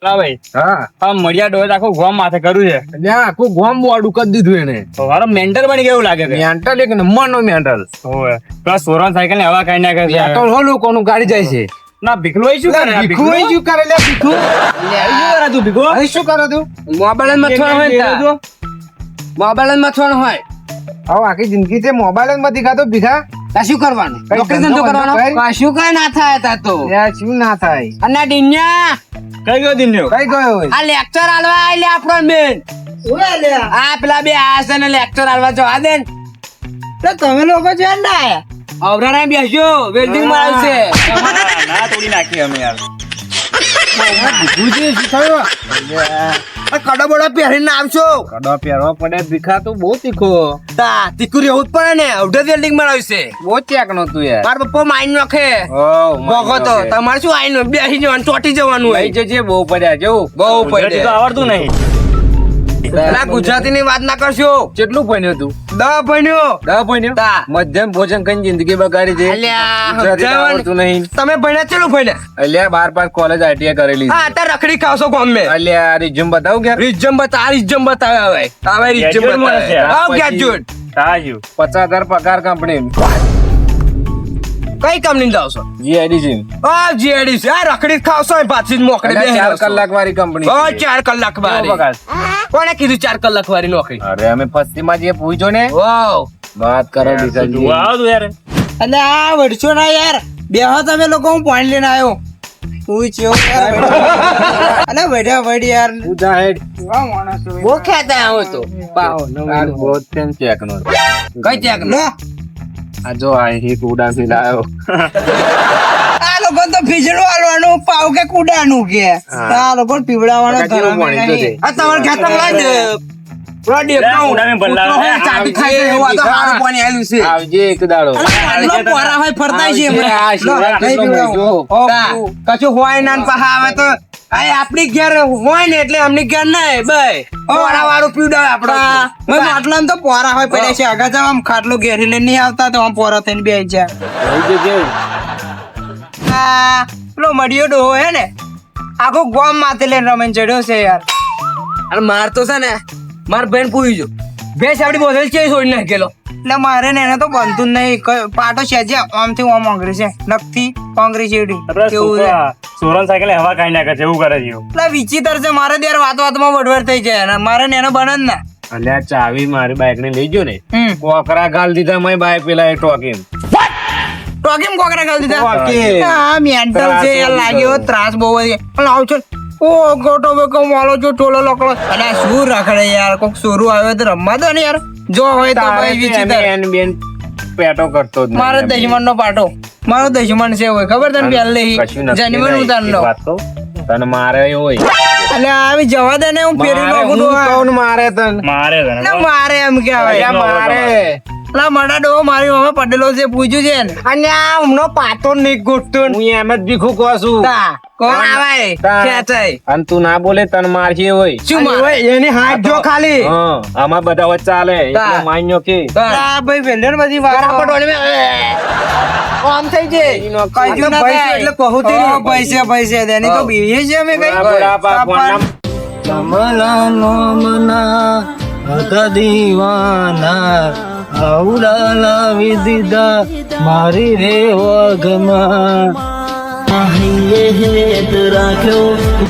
ભાઈ હા મળ્યા ડોઝ આખું ગોમ માથે કર્યું છે. એટલે આખું ગોમ બોડું કરી દીધું એને. મારો મેન્ટલ બની ગયું લાગે છે. મેન્ટલ એક નંબર નો મેન્ટલ. ઓય પેલા સોરન સાયકલ ને હવા કાઢી નાખે છે. મેન્ટલ હો લોકોનું ગાડી જાય છે. ના ભીખલું શું કરે? ભીખું એ શું કરે લે ભીખું? શું કરે તું ભીખો? અહીં શું કરે તું? મોબાઈલ માં મથવાનું હોય મોબાઈલ માં મથવાનું હોય હવે આખી જિંદગી તે મોબાઈલ જ નથી ખાતો ભીખા. તા શું કરવાનું કઈ નોકરી ધંધો ધંધો કરવાનો બંધો કશું કઈ ના થાય તા તો યાર શું ના થાય? અને ડીન્યા કઈ ગયો દિન્યો? કઈ ગયો હોય? આ લેક્ચર આલવા આલે આપણો બેન આ પેલા બે આયા છે ને લેક્ચર આલવા જવા દે ને તમે લોકો છે ને અવરાણા બેસજો વેલ્ડિંગ માં આવશે ના તોડી નાખી અમે યાર. ભીખુજી શું થયું? કડો બડો પહેરીને આવશો કડો પહેરવો પડે ભીખા, તું બહુ તીખો. તા તીકુરી એવું જ પડે ને અવઢે વેલ્ડિંગ માં આવશે બહુ ચેક નો તું યાર. મારા પપ્પા માઈન નાખે ઓ ભોગો તો તમારે શું આઈને બેસી જવાનું ચોટી જવાનું લઈ હોય જજે, બહુ પડ્યા જવું. બહુ ગુજરાતી પડે તો આવડતું નહીં. પેલા ગુજરાતી ની વાત ના કરશો કેટલું ભણ્યો તું? 10 ભણ્યો 10 ભણ્યો? તા. મધ્યમ ભોજન કઈ જિંદગી બગાડી છે. અલ્યા, ગુજરાતી તો જવાન. આવડતું નહીં. તમે ભણ્યા ચેલું ભણ્યા અલ્યા 12 કોલેજ ITI કરેલી છે. હા અત્યારે રખડી ખાવશો ગામ મેં અલ્યા રિઝ્યુમ બતાવું કે? રિઝમ બતાવે હવે હવે રિઝમ Graduate મળે છે. બતાવે આવ પછી- ગ્રેજ્યુએટ તાજુ 50,000 પગાર કંપની કઈ કંપની જાવશો GIDC. આ જીએડી છે આ રખડી જ ખાવશો અહીં પાછી જ મોકલી અલ્યા દે 4 કલાક વાળી કંપની ઓ છે. 4 કલાક કેવો વાળી પગાર? કોને કીધું 4 કલાક વાળી નોકરી અરે અમે ફસ્તી માં જે પૂછ્યો ને વાવ વાત કરો તું દીકરી. આવ તું યાર. અને આ વડશો ના યાર બેહો તમે લોકો હું પાણી લઈને આવ્યો પૂછ્યો અલે વડ્યા વડ યાર તું જા હેડ. બહુ ખેતા આવો તો પાવો તાર બહુ તેમ ચેક નો. કઈ ત્યાગ નો આ જો આ હિટ ઉડાસી લાયો. આ લોકો તો ફીજડું આલવાનું પાવ કે કુડાનું કે આ લોકો પીવડાવવાનો કાકા કેવું ધર્મ પાણી તો નહીં. છે. આ તમારે ખેતર લાજ રોડી ઉડાને બદલાવે. ચાટી ખાઈ એવું આ તો મારું પાણી આલ્યું છે આવજે એક દાડો. આટલો પોરા હોય ફરતા છે આવજે, આ શિવરાત્રી નહીં નો પીવડાવું. મહિનો. તા, કશું હોય ના ને પાછા આવે તો આ આપણી ઘેર હોય ને એટલે અમની ઘેર નહીં ભાઈ પોરા વાળું પીવડાવે આપણો માટલામાં તો પોરા હોય પડ્યા છે આગળ જાવ આમ ખાટલો ઘેરી લઈને નહીં આવતા તો આમ પોરા થઈને બેસી જાય આવજે જે. આ પેલો મડિયો ડોહો હે ને આખો ગોમ માથે લઈને રમીને ચડ્યો છે યાર અને માર તો છે ને માર બેન પૂરી જો ભેંસ આપડી બોધેલ છે છોડી નાખેલો એટલે મારે ને એને તો બનતું જ નહીં પાટો છે જે આમથી આમ આંગળી છે નખથી આંગળી ચેડી આપણે કેવું છે સોરન સાયકલ ને હવા કાઢી નાખે છે એવું કરે છે એવું. એટલે વિચિત્ર છે મારે ત્યારે વાત વાતમાં વડવડ થઈ જાય અને મારે ને એને બને જ ના અલ્યા ચાવી મારી બાઈક ને લઈ ગયો ને હમ કોકરા ગાલ દીધા મેં બાઈક પેલા એ ટોકીમ. ટોકીમ કોકરા ગાલ દીધા ટોકી. આ મેન્ટલ છે યાર લાગ્યો ત્રાસ બહુ છે પણ આવ છો ઓ ગોટો બેકો માલો જો ટોલો લોકડો અને આ શું રખડે યાર કોક સોરું આવ્યો તો રમવા દો ને યાર જો હોય તો તારે ભાઈ તો વિચિત્ર એમ બેન પેટો કરતો જ નહીં. મારો દશમન નો પાટો મારો દશમન છે હોય ખબર તને પહેલે કશું નક્કી જન્મ નહીં. ઉતારનો એક વાત કહું? તને મારે હોય એટલે આવી જવા દે ને હું ફેરી મારે નાખું હું તો કહું ને મારે તને. મારે છે ને. ના મારે એમ કહેવાય અલ્યા મારે લા મડા ડો મારી મમ્મી પડેલો છે પૂછ્યું છે ને અને આ હમણો પાતો નહીં ગોઠતો હું એમ જ ભીખું કહું છું. કોણ આવે તા. ખેંચાય અને તું ના બોલે તને મારશે હોય. શું મારે એની હાથ જો ખાલી હા આમાં બધા વચ્ચે ચાલે તા. એટલે માન્યો કે આ ભાઈ વેલ્ડર બધી વાત આમ થઈ જાય કઈ ના થાય એટલે કહું તે પૈસે દેની તો બીએ છે અમે કઈ બુઢાપા કોણના કમલાનો મના હતા દીવાના આવડા લાવી દીધા મારી રે વગમાં હેત રાખ્યો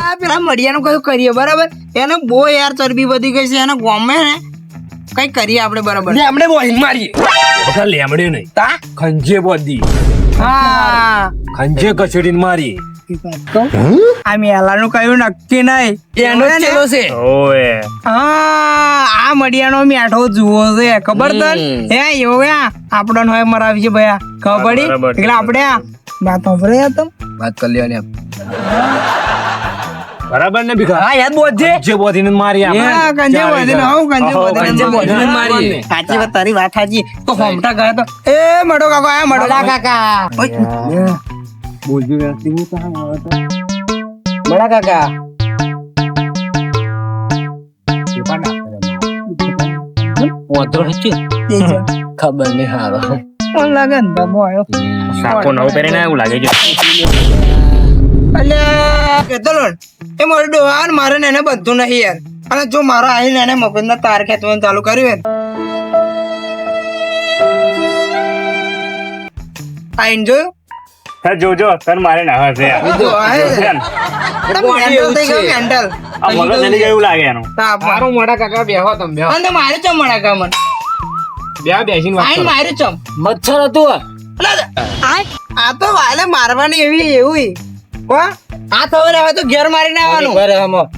આ પેલા મડિયાનું કયું કરીએ બરાબર એને બહુ યાર ચરબી વધી ગઈ છે એને ગમે ને કઈ કરીએ આપણે બરાબર આપણે બોલિંગ મારીએ બધા લેમડે નહીં તા ખંજે બોધી હા ખંજે કચડીને મારી આ મેલાનું કયું નક્કી નહીં એનો જ ચેલો છે ઓય હા આ મડિયાનો મેઠો જુઓ છે ખબર તને હે એવું આપણને હોય મરાવી છે ભયા ખબર પડી બરાબર છે. એટલે આપણે આ વાત સાંભળે તમ વાત કરી લેવાની એમ બરાબર ને ભીખા હા યાદ બોધજે જે બોધીને મારી આપણે. હા કંજે બોધીને હો કંજે કંજે બોધીને બોધીને મારી મારી. સાચી વાત તારી વાત સાચી તો હોમટા ગયા તો એ મડો કાકો આ મડો કાકા બોલજો વ્યક્તિ હું કહાં આવે તો મડા કાકા પોતરો હચ્યો ખબર નહીં હારો કોણ લાગે ને ધમો આવ્યો સાકો નવો પહેરીને એવું લાગે છે. અલ્યા કેતો લોન એ મારો ડોહા ને મારે ને એને બધું નહીં યાર. અને જો મારો આવીને એને મગજના તાર ખેંચવાનું ચાલુ કર્યું ને આઈને જોયું હા, જોજો તને મારે ના હશે યાર. ડોહા હે. છે ને? મેન્ટલ થઈ ગયો મેન્ટલ. આ મગજ જલી ગયું એવું લાગે એનું. મારું મોટા કાકા બેહો તમે બેહો અને મારે ચમ મળે કામન બેસીને વાત આઈને કરો. મારે ચમ મચ્છર હતું આ તો વાલે મારવાની એવી એવું હો આ ખબર હવે તો ઘેર મારીને આવવાનું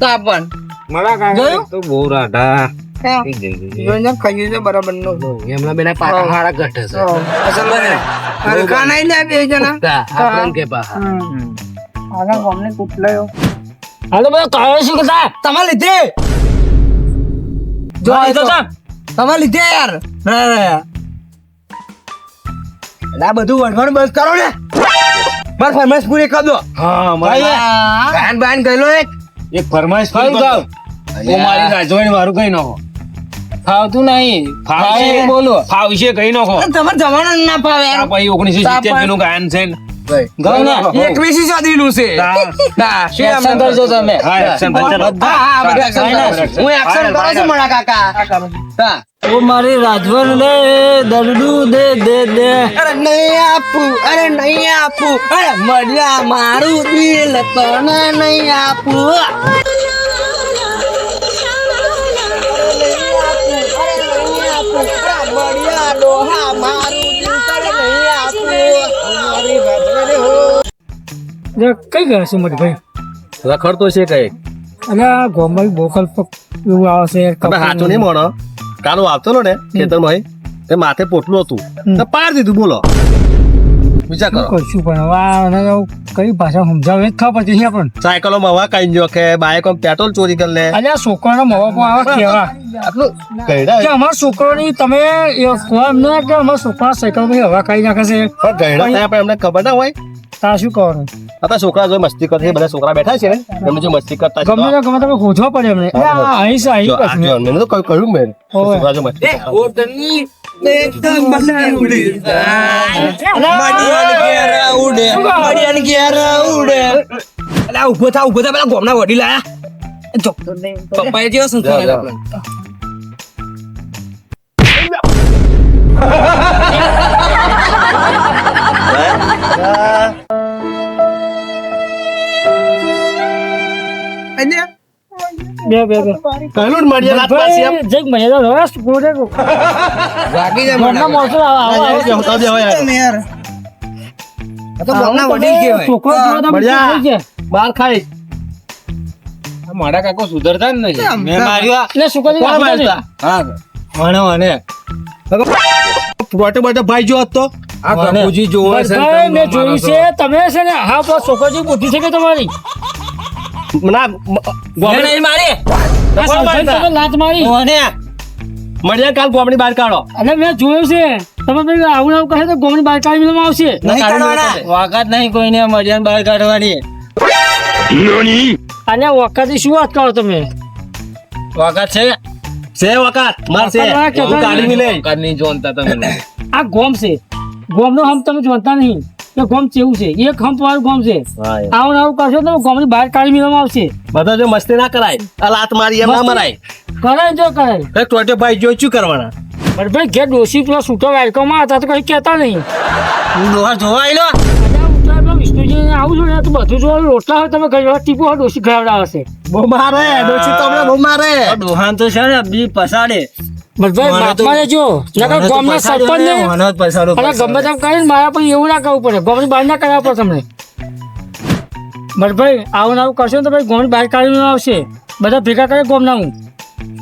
તો આપણ મોટા કાકા જોયું? તો બહુ રાઢા જોઈને ખાઈ છે બરાબર નું એમના બેના પાટા હારા ઘટે છે હરખા નહીં લે બે જણા આપણને કે પાહા આગળ ગોમને કૂટલાયો હાલો બધા કાળો શું કરતા તમારે લીધે જો આ તો તમારે લીધે યાર આ બધું વણવાનું બસ કરો ને માર ફરમાઈશ પૂરી કરી દો હા ગાન બાન ગયેલો એક એક ફરમાઈશ કઈ કરી ગાવ? હું મારી રાજવાણી મારું કઈ નાખો ફાવતું નહીં ફાવશે ફાવે બોલો ફાવશે કઈ નાખો તમારે જમાનો ના ફાવે આ યાર પછી 1970 નું ગાયન છે ને ગાવ ને 21મી સદીનું છે હા. હા શું એમ એક્શન કરજો તમે હા એક્શન ચાલો હા હા બધા action કરો. હું એક્શન કરું છું મારા કાકા હા ઓ મારી રાજવન લે દરડું દે દે દે અરે નહીં આપું અરે મળ્યા મારું દિલ તને નહીં આપું મળ્યા ડોહા મારું દિલ તને નહીં આપું મારી રાજવાને હો કઈ ગયા છે મોટી ભાઈ રખડતો છે કઈ અને આ ગોમલ બોકલ એવું આવશે તમે હાચું નહીં મોણો કાલો આવતો ને ખેતરમાં તે માથે પોટલું હતું તો પાર દીધું બોલો વિચાર કરો કશું પણ હવે આને કઈ ભાષા સમજાવે જ ખબર પડતી છે આપણને સાયકલો માં હવા કઈ જો કે બાઈકો પેટ્રોલ ચોરી કરી લે અને આ છોકરાના મવા પણ આવા કેવા આટલું ગયડા કે અમારા છોકરાની તમે એ કહો એમ ના કે અમારા છોકરા સાયકલ માં હવા કાઢી નાખે છે પણ ગયડા થયા પણ એમને ખબર ના હોય તા શું કરવાનું અત્યારે છોકરા જો મસ્તી કરતા બધા છોકરા બેઠા છે ને એમને જો મસ્તી કરતા છે ગમે તે ગમે તમે શોધવા પડે એમને એટલે આ અહીં છે અહીં જો આ કશું જો મેં તો કહ્યું મેં ઓવે. છોકરા જો મસ્તી કરતા. ઉભો થા પેલા ગોમના વડી લાયા જો પપ્પાએ જેવો સંસ્કાર આપ્યો આપણને. બે કહ્યું ને મળીએ રાત પાછી એમ. જગ મને તો રસ પૂરે વાગી જાય ગોમના મોસો આવા બેહતા બેહો યાર. યાર આ તો ગોમના વડીલ કહેવાય છોકરો જોડે તમે મળ્યા. થઈ ગયા. બાર ખાઈ મારા કાકો સુધરતા જ નહીં મેં માર્યા એટલે છોકરી કોણ વાગી મારતા? જાય. મને બોટે બોટે ભાઈ જો હતો આ બાપુજી જોવે છે ને ભાઈ, તમે મેં જોયું માણસો. છે તમે છે ને હા પણ છોકરી બુદ્ધિ છે કે તમારી ના નહીં મારી આ સાંભળી તમે લાત મારી મળ્યા કાલ ગોમડી બહાર કાઢો અને મેં જોયું છે તમે ભાઈ આવું આવું કહે તો ગોમની બહાર કાઢી દેવામાં આવશે નહીં કાઢવાના વાકાત નહીં કોઈને મર્યાદા બહાર કાઢવાની અને વખતે શું વાત કરો તમે વાકાત છે છે વખત માર છે વખત હું કાઢી મિલે કાકા નહીં જોનતા તમે આ ગોમ છે ગોમનો હમ તમે જોતા નહીં કે ગોમ કેવું છે એક હમ વાળું ગોમ છે આવું ને આવું કરશો તો ગોમની બહાર કાઢી દેવામાં આવશે બધા જો મસ્તી ના કરાય આ લાત મારી એમ ના મરાય કરે જો કરે કઈ ટોટે ભાઈ જો શું કરવાના પણ ભાઈ ઘેર ડોસી પેલા છૂટો વાયકોમાં હતા તો કઈ કહેતા નહીં હું ડોહા જોવા આવેલો વિષ્ણુજી આવું છું ને તો બધું જોવાનું રોટલા હોય તમે ઘર ટીપો હોય ડોસી ખવડાવે છે બહુ મારે ડોસી તો બહુ મારે ડોહાન તો છે ને બી પસાડે ભાઈ બાપમાં રહેજો નકર ગામના સરપંચ ને મને જ પસાડો અને ગમે તેમ કરીને મારા પણ એવું ના કરવું પડે ગોમની બહાર ના કરવા પડે તમને ભાઈ આવું ને આવું કરશો ને તો ભાઈ ગોમની બહાર કાઢીને આવશે બધા ભેગા કરે ગોમના હું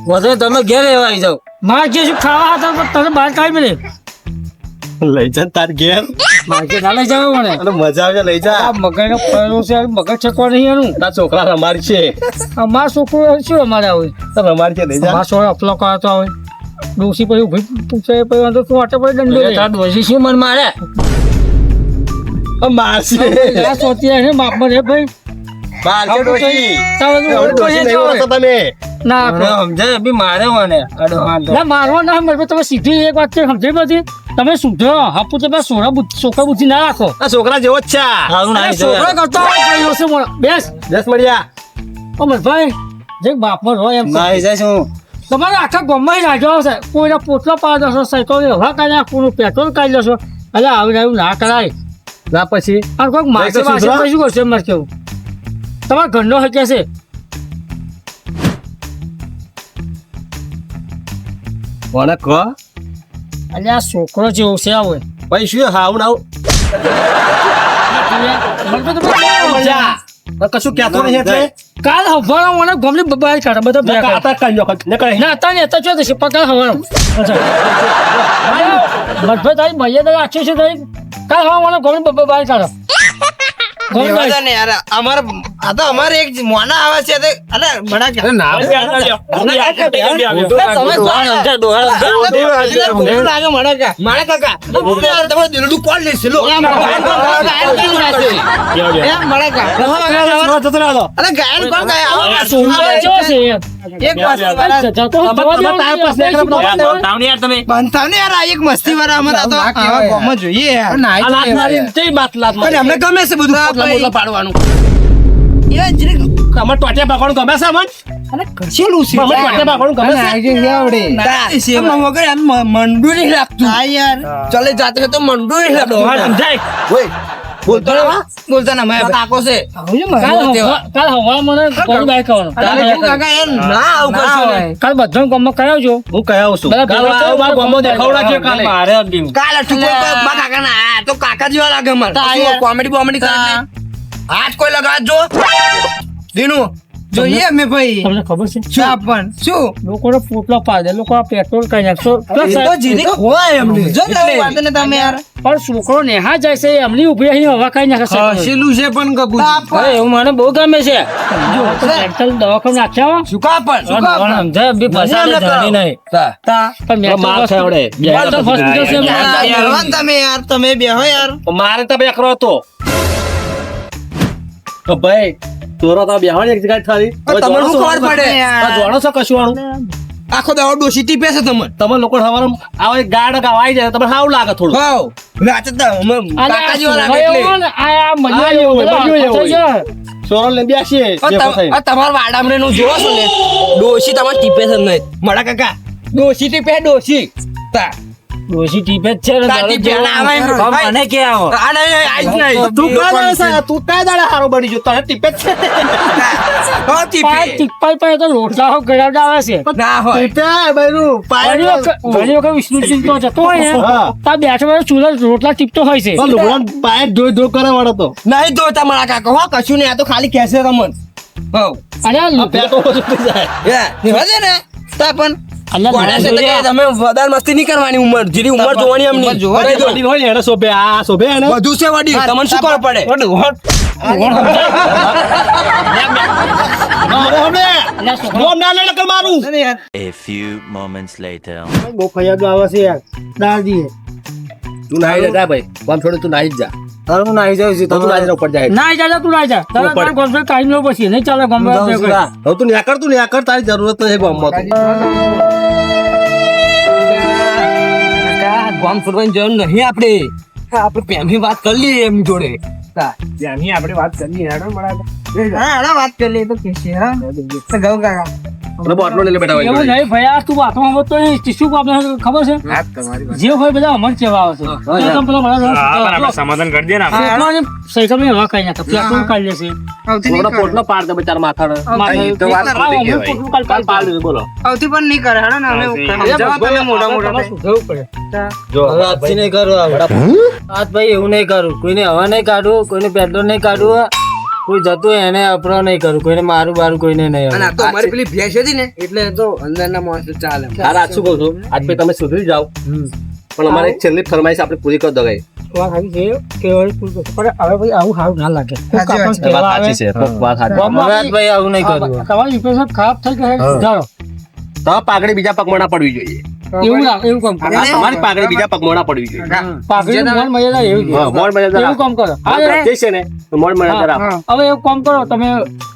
વધે તમે ઘેર રહેવા આવી જાવ મારે જે શું ખાવા હતા તો તને બહાર કાઢી મળે લઈ જા તાર ઘેર માર્કેટ ના લઈ જાવ મને અને મજા આવે લઈ જા આ મગજનો પડેલો છે મગજ છકવા નહીં એનું તાર છોકરા રમારી છે અમારા છોકરો શું અમારે આવે તાર રમારી છે લઈ જા અમારા છોકરા અપલો કરાતો આવે ડોસી પછી ઉભી પૂછે પછી વાંધો શું વાટે પડે દંડો લે. તાર ડોશી શું મન મારે મારશે આ સોતી છે માપમાં રે ભાઈ મારશે ડોસી તારે તો હવે ડોસી નહીં ઓળખતા તમે ના મને સમજાય બી મારે મને આ ડોહાન તો ના મારવા ના મળે તમે સીધી એક વાત છે સમજાઈ બધી તમે સુધરો હાપુ તો પેલા છોકરા બુદ્ધિ ના રાખો આ છોકરા જેવો જ છે આ. સારું અરે નાઈ છોકરા કરતો હોય કઈ હશે મને. બેસ જસ મળ્યા ભાઈ જે બાપમાં હોય એમ નાઈ જાય શું તમારે આખા ગામમાં રાજો આવશે કોઈના પોટલો પાડી દેશો સાયકલ હવા કાઢી નાખો કોઈનું પેટ્રોલ કાઢી દેશો એટલે આવી એવું ના કરાય ના પછી અને કોઈક માસે ભાઈ, માસે સુધરો. પછી શું કરશે મારે કેવું તમારા ઘરનો હક્યા છે કોને કહો એટલે આ છોકરો જેવો છે આવે ભાઈ શું હાવ નાવ કશું કહેતો નહીં એટલે કાલ હવારો મને ગમલી બહાર કાઢે બધા ભેગા કાઢે. આતા કાઢ્યો નીકળે ના હતા ને હતા ચો છે પકા હવારો મતભેદ તારી મર્યાદા રાખી છે તારી કાલ હવા મને ગમલી બહાર કાઢો ગમલી બહાર. ને યાર અમારે એક મોના આવે છે તે અરે બડા કે તમે કોણ સમજાય લાગે મારા કાકા તમારું દિલડું કોણ લેશે લો અરે ગાયન કોણ ગાય સુંદર ચો છે એક મસ્તી વાળા જતો બનતા ને યાર આ એક મસ્તી વાળા અમે તો આવા ગામમાં જોઈએ યાર અને અમને ગમે છે બધું પોટલા મોટલા પાડવાનું એ જરીક તમારે ટોટિયા પાકવાનું ગમે છે અમન અને કરશેલું છે તમારે ટોટિયા પાકવાનું ગમે છે વગર આમ મંડું નહીં લાગતું હા યાર ચલે જાતે તો મંડું નહીં લાગતું ઓય બોલતો ના બોલતા ના મેં કાકો છે કાલ હવા મને ગમલી બહાર ખાવાનું કાકા યાર ના આવું કરશો ને કાલ બધા ગામમાં કરાવજો હું કહી આવું છું બધા કાલ ભેગા આવો મારા ગામમાં દેખાવડાવજો કાલે કાલ ઠુકો બા કાકા ના આ તો કાકા જેવા લાગે મને કોમેડી બોમેડી કરે હાથ કોઈ લગાડજો દીનું જોઈએ અમે ભાઈ તમને ખબર છે શું પણ શું લોકોને પોટલા પાડે લોકો પેટ્રોલ કઈ નાખશો તો જીરી હોય એમને જો વાત ને તમે યાર પણ છોકરો નેહા જાય છે એમની ઉભી અહીં હવા કઈ નાખે હસેલું છે પણ કબૂલ એવું મને બહુ ગમે છે દવાખાને નાખ્યા શું કા પણ સમજાય બી ફસાડે જાણી નહીં પણ માર ખાવડે હોસ્પિટલ છે તમે યાર તમે બેહો યાર મારે તો બેકરો હતો તો ભાઈ તોરો તો બેહવાની એક જગ્યાએ થારી તમને શું ખબર પડે જોણો છો કશું આનું આખો દાડો ડોસી ટીપે છે તમને તમે લોકો હવારે આવે ગાડ ગાવાઈ જાય તમને હાવ લાગે થોડું હાવ વાત જ કાકા જેવા લાગે એટલે સોરો લઈ બેસીએ તમારા વાડામરે નું જોવો છો ને ડોસી તમારે ટીપે છે નહીં મારા કાકા ડોસી ટીપે ડોસી ડોશી ટીપે જ છે ને મને કે આવો તું કયા દાડા હારો બની જો તને ટીપે જ છે ટીપાઈ પાસે તો રોટલા ગળાવડા આવે છે ના હોય ટીપે બૈરું ઘણી વખત વિષ્ણુ ચિંતો જતો હોય ને ત્યાં બેઠો બેઠો ચૂલા રોટલા ટીપતો હોય છે લુગડા પાય ધોઈ કરે વાળો તો નહીં ધોતા મારા કાકા હો કશું નહીં આ તો ખાલી કહેશે રમન હો અને આ પેટો ઓછું જાય નિવાજે ને તા પણ અલ્યા કોને છે તો કે તમે વધારે મસ્તી નહીં કરવાની ઉંમર જેની ઉંમર જોવાની એમ નહીં વડીલ હોય ને એને શોભે આ શોભે એને બધું છે વડી તમને શું ખબર પડે A few moments later. બહુ ફરિયાદો આવે છે યાર દાદી તું નાઈ જા ભાઈ કોમ છોડી તું નાઈ જા તારું હું નાઈ જાઉં છું તું નાઈ ઉપર જાય ના જા તું ના જા તારે તારે ગોમમાં કાઈ નો પછી નહીં ચાલે ગોમમાં હવે તું ન્યા કર તારી જરૂરત નથી ગામમાં ગામ ફરવાની જરૂર નહીં આપણે પ્રેમની વાત કરી લઈએ એમ જોડે ત્યાંની આપણે વાત કરીએ હેડો બરાબર હા વાત કરી લઈએ તો કે છે હા ગૌ કાકા બોટલો લઈ લે બેટા એવું નહીં ભાઈ આ તું વાતો માં તો શું આપણે ખબર છે જે હોય બધા અમર કેવા આવે છે તો તમે પેલા હા પણ આપણે સમાધાન કરી દે ને આપણે. સાયકલ માં હવા કઈ નાખે પેટ્રોલ કાઢી લેશે પોટલો પાડ દે બેચાર માથાને પાડ દે બોલો આવતી પણ નહીં કરે હેડો ને અમે તમે મોટા મોટા જવું પડે જો આજથી નહીં કરું આજ ભાઈ એવું નહીં કરું કોઈને હવા નહીં કાઢવું કોઈને પેટ્રોલ નહીં કાઢવું કોઈ જતું એને અપરો નહીં કરું કોઈને મારું બારું કોઈને નહીં અને આ તો અમારી પેલી ભેંસ હતી ને એટલે તો અંદરના માણસ ચાલે આ રાત શું કહું છું આજ ભાઈ તમે સુધરી જાઓ પણ અમારે એક છેલ્લી ફરમાઈશ આપણે પૂરી કરી દો ગઈ વાત સાચી છે કે હવે ભાઈ આવું સારું ના લાગે ભાઈ આવું નહીં કરું તમારી ઇમ્પ્રેશન ખરાબ થઈ ગઈ જાઓ તો પાઘડી બીજા પગમાં ના પડવી જોઈએ એવું કામ કરો તમારી પાઘડી બીજા પગમાં ના પડવી જોઈએ પાઘડી મોડ મર્યાદા એવું છે મોડ મર્યાદા એવું કામ કરો જે છે ને મોડ મર્યાદા રાખો હવે એવું કામ કરો તમે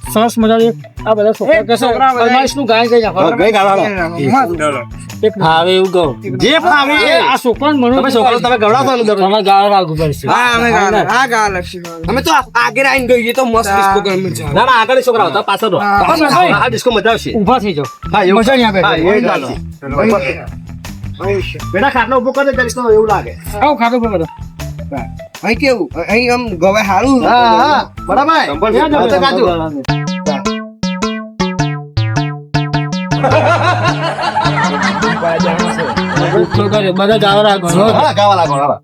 સરસ મજાની આ બધા છોકરા કહેશે ફરમાઈશનું ગાય ગઈ નાખો ગઈ ગાળો એક હવે એવું કહું જે પણ આવે એ. આ છોકરાને મને તમે છોકરો તમે ગવડાવશો ને દરરોજ. તમે ગાળો રાખવું પડશે હા અમે ગા લક્ષી અમે તો આગળ આવીને ગઈએ તો મસ્ત ડિસ્કો કરી છે ના ના આગળ છોકરા હતા પાછળ રહો. આ ડિસ્કો મજા આવશે. ઊભા થઈ જાઓ હા એવું મજા નહીં આવે. હા, એ જ ચાલો. બેટા ખાટલો ઉભો કરે ત્યારે તો એવું લાગે. આવો ખાટો પર બધો અહીં કેવું અહીં આમ ગવાય સારું હા હા બરાબર હા, તો કાજુ. બધા ગાળો રાખો હા ગાવા લાગો હા.